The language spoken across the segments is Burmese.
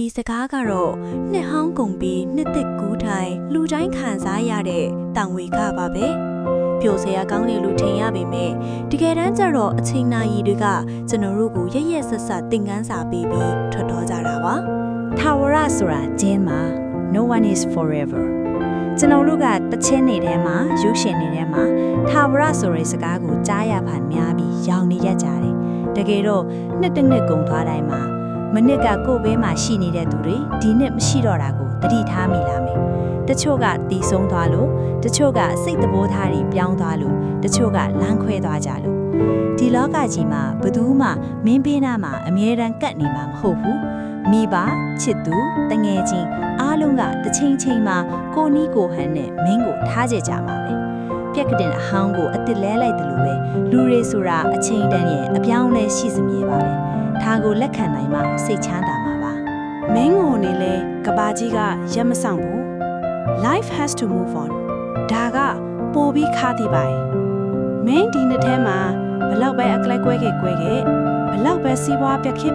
ဒီစကားကတော့နှစ်ဟောင်းကုန်ပြီးနှစ်သက်ကူးထိုင်လူတိုင်းခံစားရတဲ့တန်ဝေကပါပဲပျော်စရာကောင်းတယ်လို့ထင်ရပေမဲ့တကယ်တမ်းကျတော့အချိန်နာရီတွေကကျွန်တော်တို့ကိုရရက်ဆက်ဆက်သင်ခန်းစာပေးပြီးထွက်တော်ကြတာပါထာဝရဆိုတာကျင်းမှာ no one is forever ကျွန်တော်တို့ကတချင်းနေထဲမှာရုပ်ရှင်နေထဲမှာထာဝရဆိုတဲ့စကားကိုကြားရဖန်များပြီးရောင်နေရကြတယ်တကယ်တော့နှစ်တစ်နှစ်ကုန်သွားတိုင်းမှာမနစ်ကကိုယ်ဘေးမှာရှိနေတဲ့သူတွေဒီနှစ်မရှိတော့တာကိုသတိထားမိလာမယ်တချို့ကတီးဆုံးသွားလို့တချို့ကစိတ်တဘောထားတွေပြောင်းသွားလို့တချို့ကလမ်းခွဲသွားကြလို့ဒီလောကကြီးမှာဘယ်သူမှမင်းဘေးနားမှာအမြဲတမ်းကပ်နေမှာမဟုတ်ဘူးမိဘချစ်သူတငယ်ချင်းအားလုံးကတစ်ချိန်ချိန်မှာကိုနီးကိုဟန်နဲ့မင်းကိုထားကြကြမှာပဲပြက်ကတင်အဟောင်းကိုအစ်စ်လဲလိုက်တယ်လို့ပဲလူတွေဆိုတာအချိန်တန်းရဲ့အပြောင်းလဲရှိစမြဲပါပဲဒါကိုလက်ခံနိုင်မှစိတ်ချမ်းသာမှာပါမင်းကိုနေလဲကဘာကြီးကရက်မဆောင်ဘူး Life has to move on ဒါကပိုပြီးခါတိပါမင်းဒီနှစ်ထဲမှာဘလောက်ပဲအကလိုက်ကွဲခဲ့ဘလောက်ပဲစီးပွားပြက်ခဲ့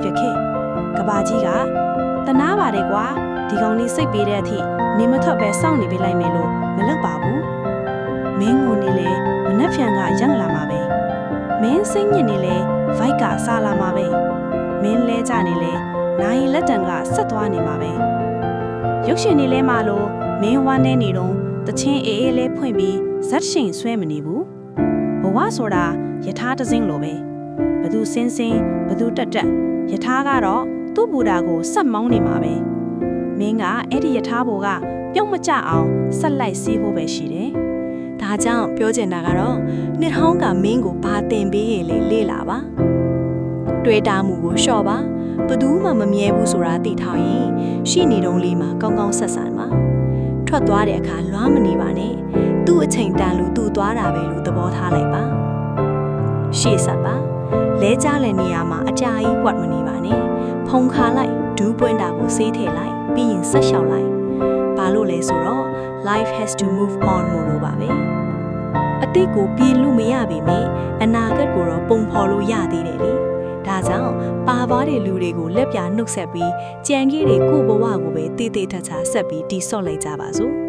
ကဘာကြီးကတနာပါတယ်ကွာဒီကောင်လေးစိတ်ပေးတဲ့အထိနေမထွက်ပဲစောင့်နေပေးလိုက်မယ်လို့မလုပ်ပါဘူးမင်းကိုနေလဲမနှက်ဖြန်ကရန်လာမှာပဲမင်းစိတ်ညစ်နေလဲဗိုက်ကစားလာမှာပဲမင်းလဲကြနေလဲနိုင်လက်တံကဆက်သွားနေမှာပဲရုပ်ရှင်နေလဲမှလို့မင်းဝမ်းနေနေတော့တချင်းအေးအေးလဲဖွင့်ပြီးဇက်ရှင်ဆွဲမနေဘူးဘဝဆိုတာယထာတစင်းလိုပဲဘသူစင်းဘသူတက်ယထာကတော့သူ့ဘူတာကိုဆက်မောင်းနေမှာပဲမင်းကအဲ့ဒီယထာဘောကပြုံးမကြအောင်ဆက်လိုက်စီးဖို့ပဲရှိတယ်ဒါကြောင့်ပြောချင်တာကတော့နှစ်ဟောင်းကမင်းကိုဘာတင်ပေးရလဲလေ့လာပါတွေ့တာမှုကိုလျှော့ပါဘသူမှမမြဲဘူးဆိုတာသိထားရင်ရှိနေတုံးလေးမှာကောင်းကောင်းဆက်ဆံပါထွက်သွားတဲ့အခါလွားမနေပါနဲ့သူ့အချိန်တန်လို့သူ့သွားတာပဲလို့သဘောထားလိုက်ပါရှေ့ဆက်ပါလဲကြတဲ့နေရာမှာအကြာကြီးဝတ်မနေပါနဲ့ဖုံခါလိုက်ဒူးပွင့်တာကိုဆေးထည့်လိုက်ပြီးရင်ဆက်လျှောက်လိုက်ဘာလို့လဲဆိုတော့ life has to move on မို့လို့ပါပဲအတိတ်ကိုပြေလို့မရပေမဲ့အနာဂတ်ကိုတော့ပုံဖော်လို့ရသေးတယ်လေဒါကြောင့်ပါသွားတဲ့လူတွေကိုလက်ပြနှုတ်ဆက်ပြီးကြံခဲ့တဲ့ကိုဘဝကိုပဲတည်တည်ထထဆက်ပြီးတိဆော့လိုက်ကြပါစို့